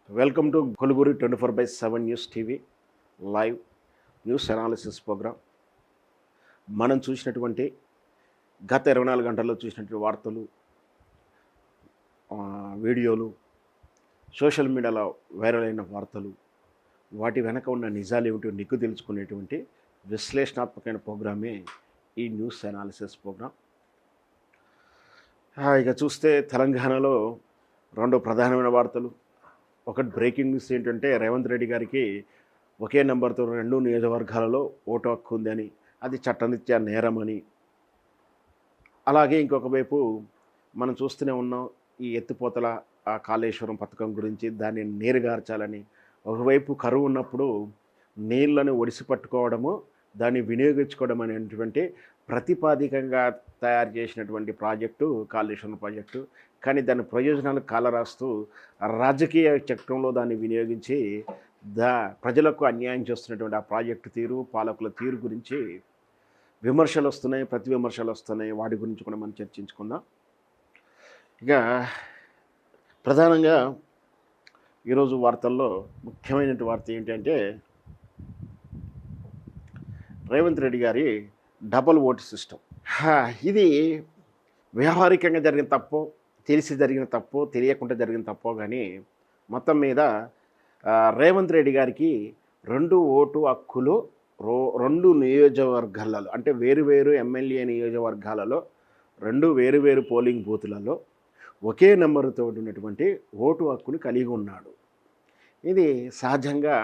Welcome to కొలుగురి 24/7 news TV live news analysis programme. మనం చూసినటువంటి గత 24 గంటల్లో చూసినటువంటి వార్తలు, వీడియోలు, సోషల్ మీడియాలో వైరల్ అయిన వార్తలు, వాటి వెనక ఉన్న నిజాలు ఏమిటో నిగ్గు తెలుసుకునేటువంటి విశ్లేషణాత్మకమైన ప్రోగ్రామే ఈ న్యూస్ అనాలిసిస్ ప్రోగ్రామ్. ఇక చూస్తే తెలంగాణలో రెండు ప్రధానమైన వార్తలు. ఒకటి బ్రేకింగ్ న్యూస్ ఏంటంటే రేవంత్ రెడ్డి గారికి ఒకే నెంబర్తో 2 నియోజకవర్గాలలో ఓటు హక్కు ఉందని, అది చట్టరీత్యా నేరమని. అలాగే ఇంకొక వైపు మనం చూస్తూనే ఉన్నాం ఈ ఎత్తిపోతల కాళేశ్వరం పథకం గురించి, దాన్ని నీరుగార్చాలని. ఒకవైపు కరువు ఉన్నప్పుడు నీళ్లను ఒడిసి పట్టుకోవడము, దాన్ని వినియోగించుకోవడం అనేటువంటి ప్రతిపాదికంగా తయారు చేసినటువంటి ప్రాజెక్టు కాళేశ్వరం ప్రాజెక్టు. కానీ దాని ప్రయోజనాలు కాలరాస్తూ రాజకీయ చక్రంలో దాన్ని వినియోగించి ప్రజలకు అన్యాయం చేస్తున్నటువంటి ఆ ప్రాజెక్టు తీరు, పాలకుల తీరు గురించి విమర్శలు వస్తున్నాయి, ప్రతి విమర్శలు వస్తున్నాయి. వాటి గురించి కూడా మనం చర్చించుకుందాం. ఇక ప్రధానంగా ఈరోజు వార్తల్లో ముఖ్యమైనటువంటి వార్త ఏంటంటే రేవంత్ రెడ్డి గారి డబల్ ఓటు సిస్టమ్. ఇది వ్యవహారికంగా జరిగిన తప్పో, తెలిసి జరిగిన తప్పో, తెలియకుండా జరిగిన తప్పో, కానీ మొత్తం మీద రేవంత్ రెడ్డి గారికి 2 ఓటు హక్కులు 2 నియోజకవర్గాలలో, అంటే వేరువేరు ఎమ్మెల్యే నియోజకవర్గాలలో 2 వేరువేరు పోలింగ్ బూతులలో ఒకే నెంబరుతో ఉన్నటువంటి ఓటు హక్కుని కలిగి ఉన్నాడు. ఇది సహజంగా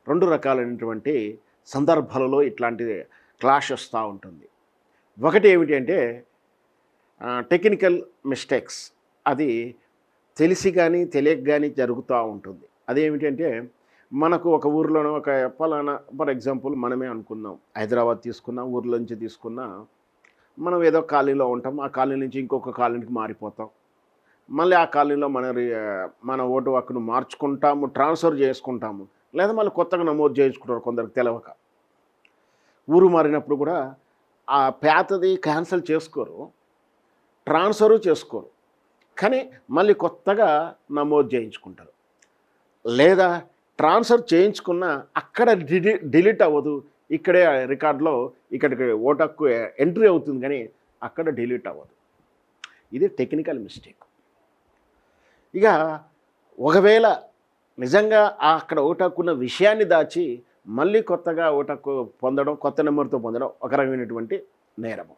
2 రకాలైనటువంటి సందర్భాలలో ఇట్లాంటి క్లాష్ వస్తూ ఉంటుంది. ఒకటి ఏమిటి అంటే టెక్నికల్ మిస్టేక్స్, అది తెలిసి కానీ తెలియక కానీ జరుగుతూ ఉంటుంది. అదేమిటంటే మనకు ఒక ఊరిలోనో ఒక పలానా, ఫర్ ఎగ్జాంపుల్ మనమే అనుకుందాం, హైదరాబాద్ తీసుకున్నా, ఊర్లో నుంచి తీసుకున్నా, మనం ఏదో కాలనీలో ఉంటాం, ఆ కాలనీ నుంచి ఇంకొక కాలనీకి మారిపోతాం, మళ్ళీ ఆ కాలనీలో మన ఓటు హక్కును మార్చుకుంటాము, ట్రాన్స్ఫర్ చేసుకుంటాము, లేదా మళ్ళీ కొత్తగా నమోదు చేయించుకుంటారు కొందరికి తెలవక. ఊరు మారినప్పుడు కూడా ఆ పాతది క్యాన్సిల్ చేసుకోరు, ట్రాన్స్ఫరు చేసుకోరు, కానీ మళ్ళీ కొత్తగా నమోదు చేయించుకుంటారు. లేదా ట్రాన్స్ఫర్ చేయించుకున్న అక్కడ డిలీట్ అవ్వదు, ఇక్కడే రికార్డులో ఇక్కడికి ఓటు హక్కు ఎంట్రీ అవుతుంది, కానీ అక్కడ డిలీట్ అవ్వదు. ఇది టెక్నికల్ మిస్టేక్. ఇక ఒకవేళ నిజంగా అక్కడ ఓటు హక్కున్న విషయాన్ని దాచి మళ్ళీ కొత్తగా ఓటు హక్కు పొందడం, కొత్త నెంబర్తో పొందడం ఒక రకమైనటువంటి నేరము.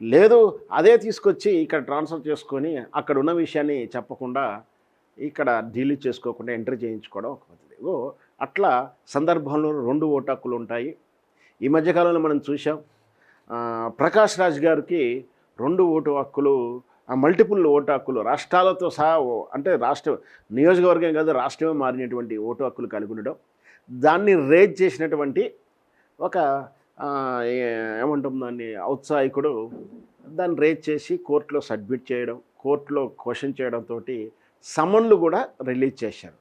లేదు అదే తీసుకొచ్చి ఇక్కడ ట్రాన్స్ఫర్ చేసుకొని అక్కడ ఉన్న విషయాన్ని చెప్పకుండా ఇక్కడ డిలీట్ చేసుకోకుండా ఎంట్రీ చేయించుకోవడం ఒక పద్ధతి. అట్లా సందర్భంలో 2 ఓటు హక్కులు ఉంటాయి. ఈ మధ్యకాలంలో మనం చూసాం, ప్రకాష్ రాజ్ గారికి 2 ఓటు హక్కులు, మల్టిపుల్ ఓటు హక్కులు రాష్ట్రాలతో సహా, అంటే రాష్ట్ర నియోజకవర్గం కాదు రాష్ట్రమే మారినటువంటి ఓటు హక్కులు కలిగి ఉండడం, దాన్ని రేజ్ చేసినటువంటి ఒక ఏమంటాం దాన్ని ఔత్సాహికుడు దాన్ని రేజ్ చేసి కోర్టులో సబ్మిట్ చేయడం, కోర్టులో క్వశ్చన్ చేయడంతో సమన్లు కూడా రిలీజ్ చేశారు.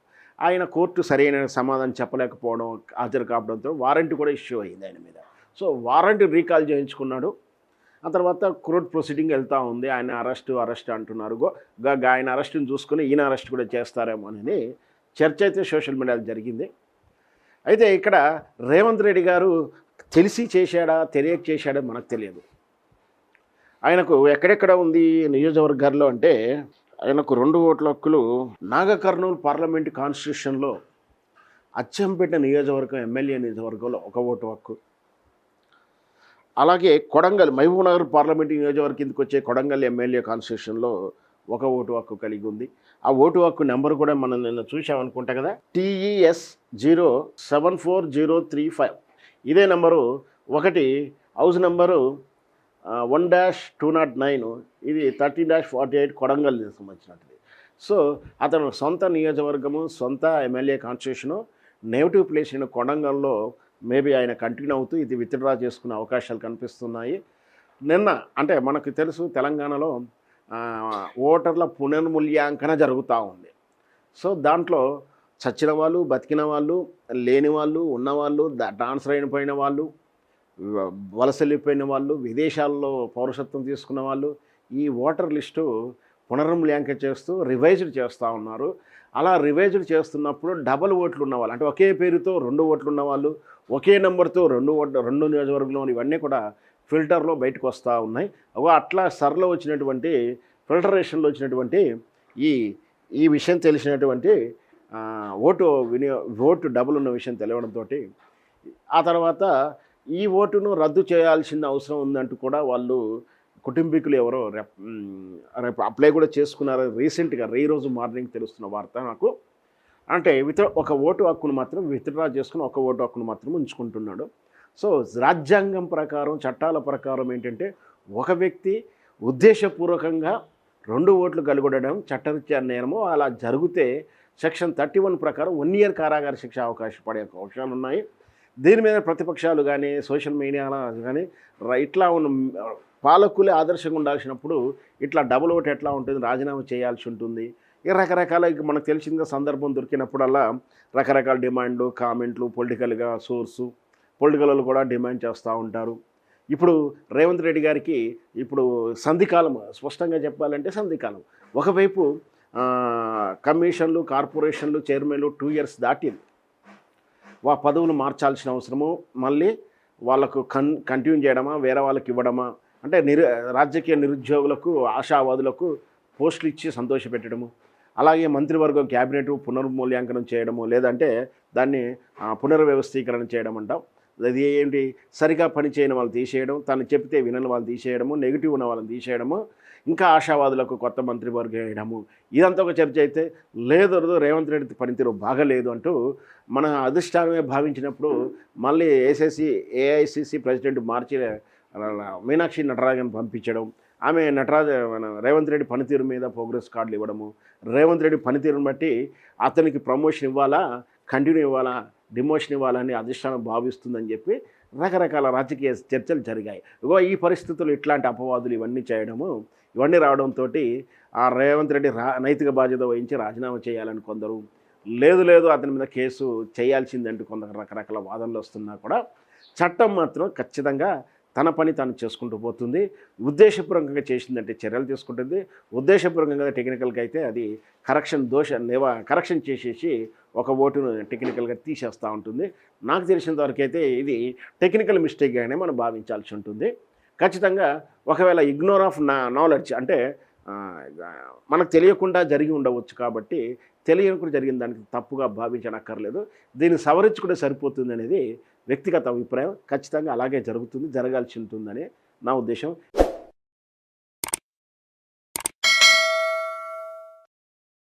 ఆయన కోర్టు సరైన సమాధానం చెప్పలేకపోవడం, హాజరు కావడంతో వారెంట్ కూడా ఇష్యూ అయింది ఆయన మీద. సో వారెంట్ రీకాల్ చేయించుకున్నాడు. ఆ తర్వాత కోర్ట్ ప్రొసీడింగ్ వెళ్తూ ఉంది. ఆయన అరెస్ట్ అంటున్నారు. ఆయన అరెస్ట్ని చూసుకుని ఈయన అరెస్ట్ కూడా చేస్తారేమో అని చర్చ అయితే సోషల్ మీడియాలో జరిగింది. అయితే ఇక్కడ రేవంత్ రెడ్డి గారు తెలిసి చేశాడా తెలియక చేశాడా మనకు తెలియదు. ఆయనకు ఎక్కడెక్కడ ఉంది నియోజకవర్గాల్లో అంటే, ఆయనకు 2 ఓట్ల హక్కులు నాగకర్నూలు పార్లమెంటు కాన్స్టిట్యూషన్లో అచ్చంపేట నియోజకవర్గం ఎమ్మెల్యే నియోజకవర్గంలో 1 ఓటు హక్కు. అలాగే కొడంగల్ మహబూబ్నగర్ పార్లమెంటు నియోజకవర్గం కిందకి వచ్చే కొడంగల్ ఎమ్మెల్యే కాన్స్టిట్యూషన్లో 1 ఓటు హక్కు కలిగి ఉంది. ఆ ఓటు హక్కు నెంబర్ కూడా మనం నిన్న చూసామనుకుంటా కదా, TES 074035. ఇదే నెంబరు ఒకటి హౌస్ నెంబరు 1-209, ఇది 30-48 కొడంగల్ సంబంధించినది. సో అతను సొంత నియోజకవర్గము, సొంత ఎమ్మెల్యే కాన్స్టిట్యూషను, నేటివ్ ప్లేస్ అయిన కొడంగల్లో మేబీ ఆయన కంటిన్యూ అవుతూ ఇది విత్డ్రా చేసుకునే అవకాశాలు కనిపిస్తున్నాయి. నిన్న అంటే మనకు తెలుసు తెలంగాణలో ఓటర్ల పునర్మూల్యాంకన జరుగుతూ ఉంది. సో దాంట్లో చచ్చిన వాళ్ళు, బతికిన వాళ్ళు, లేని వాళ్ళు, ఉన్నవాళ్ళు, ట్రాన్స్ఫర్ అయిపోయిన వాళ్ళు, వలస వెళ్ళిపోయిన వాళ్ళు, విదేశాల్లో పౌరసత్వం తీసుకున్న వాళ్ళు, ఈ ఓటర్ లిస్టు పునర్మూల్యాంకనం చేస్తూ రివైజ్డ్ చేస్తూ ఉన్నారు. అలా రివైజ్డ్ చేస్తున్నప్పుడు డబల్ ఓట్లు ఉన్నవాళ్ళు, అంటే ఒకే పేరుతో 2 ఓట్లు ఉన్నవాళ్ళు, ఒకే నెంబర్తో 2 నియోజకవర్గంలో ఇవన్నీ కూడా ఫిల్టర్లో బయటకు వస్తూ ఉన్నాయి. అట్లా సర్లో వచ్చినటువంటి ఫిల్టరేషన్లో వచ్చినటువంటి ఈ ఈ విషయం తెలిసినటువంటి ఓటు డబుల్ ఉన్న విషయం తెలియడంతో ఆ తర్వాత ఈ ఓటును రద్దు చేయాల్సిన అవసరం ఉందంటూ కూడా వాళ్ళు కుటుంబీకులు ఎవరో రేపు అప్లై కూడా చేసుకున్నారు. రీసెంట్గా ఈరోజు మార్నింగ్ తెలుస్తున్న వార్త నాకు. అంటే ఒక ఓటు హక్కును మాత్రం విత్డ్రా చేసుకుని ఒక ఓటు హక్కును మాత్రం ఉంచుకుంటున్నాడు. సో రాజ్యాంగం ప్రకారం, చట్టాల ప్రకారం ఏంటంటే ఒక వ్యక్తి ఉద్దేశపూర్వకంగా 2 ఓట్లు గలుగొడడం చట్టరీత్యా నేరము. అలా జరిగితే సెక్షన్ 31 ప్రకారం 1 ఇయర్ కారాగార శిక్ష పడే అవకాశాలు ఉన్నాయి. దీని మీద ప్రతిపక్షాలు కానీ సోషల్ మీడియాలో కానీ ఇట్లా ఉన్న పాలకులే ఆదర్శంగా ఉండాల్సినప్పుడు ఇట్లా డబుల్ ఓటు ఎట్లా ఉంటుంది, రాజీనామా చేయాల్సి ఉంటుంది. ఇక రకరకాల మనకు తెలిసిందిగా సందర్భం దొరికినప్పుడల్లా రకరకాల డిమాండ్లు, కామెంట్లు, పొలిటికల్గా సోర్సు, పొలిటికల్ వాళ్ళు కూడా డిమాండ్ చేస్తూ ఉంటారు. ఇప్పుడు రేవంత్ రెడ్డి గారికి ఇప్పుడు సంధికాలం, స్పష్టంగా చెప్పాలంటే సంధికాలం. ఒకవైపు కమిషన్లు, కార్పొరేషన్లు, చైర్మన్లు 2 ఇయర్స్ దాటింది. పదవులు మార్చాల్సిన అవసరము, మళ్ళీ వాళ్ళకు కంటిన్యూ చేయడమా, వేరే వాళ్ళకి ఇవ్వడమా, అంటే రాజకీయ నిరుద్యోగులకు, ఆశావాదులకు పోస్టులు ఇచ్చి సంతోషపెట్టడము, అలాగే మంత్రివర్గం క్యాబినెట్ పునర్మూల్యాంకనం చేయడము, లేదంటే దాన్ని పునర్వ్యవస్థీకరణ చేయడం అంటాం. అది ఏంటి, సరిగా పని చేయని వాళ్ళు తీసేయడం, తను చెప్తే వినని వాళ్ళు తీసేయడము, నెగిటివ్ ఉన్న వాళ్ళని తీసేయడము, ఇంకా ఆశావాదులకు కొత్త మంత్రివర్గం వేయడము. ఇదంతా ఒక చర్చ అయితే, లేదు రేవంత్ రెడ్డి పనితీరు బాగలేదు అంటూ మన అధిష్టానమే భావించినప్పుడు మళ్ళీ ఏఐసిసి ప్రెసిడెంట్ మార్చి మీనాక్షి నటరాజన్ పంపించడం, ఆమె రేవంత్ రెడ్డి పనితీరు మీద ప్రోగ్రెస్ కార్డులు ఇవ్వడము, రేవంత్ రెడ్డి పనితీరుని బట్టి అతనికి ప్రమోషన్ ఇవ్వాలా, కంటిన్యూ ఇవ్వాలా, డిమోషన్ ఇవ్వాలని అధిష్టానం భావిస్తుందని చెప్పి రకరకాల రాజకీయ చర్చలు జరిగాయి. ఈ పరిస్థితుల్లో ఇట్లాంటి అపవాదులు ఇవన్నీ చేయడము, ఇవన్నీ రావడంతో రేవంత్ రెడ్డి నైతిక బాధ్యత వహించి రాజీనామా చేయాలని కొందరు, లేదు అతని మీద కేసు చేయాల్సిందంటూ కొందరు రకరకాల వాదనలు వస్తున్నా కూడా చట్టం మాత్రం ఖచ్చితంగా తన పని తాను చేసుకుంటూ పోతుంది. ఉద్దేశపూర్వకంగా చేసిందంటే చర్యలు తీసుకుంటుంది, ఉద్దేశపూర్వకంగా టెక్నికల్గా అయితే అది కరెక్షన్ చేసేసి ఒక ఓటును టెక్నికల్గా తీసేస్తూ ఉంటుంది. నాకు తెలిసినంతవరకు అయితే ఇది టెక్నికల్ మిస్టేక్గానే మనం భావించాల్సి ఉంటుంది. ఖచ్చితంగా ఒకవేళ ఇగ్నోర్ ఆఫ్ నాలెడ్జ్, అంటే మనకు తెలియకుండా జరిగి ఉండవచ్చు, కాబట్టి తెలియకుండా జరిగిన దానికి తప్పుగా భావించనక్కర్లేదు, దీన్ని సవరించుకుంటే సరిపోతుంది అనేది వ్యక్తిగత అభిప్రాయం. ఖచ్చితంగా అలాగే జరుగుతుంది, జరగాల్సి ఉంటుందని నా ఉద్దేశం.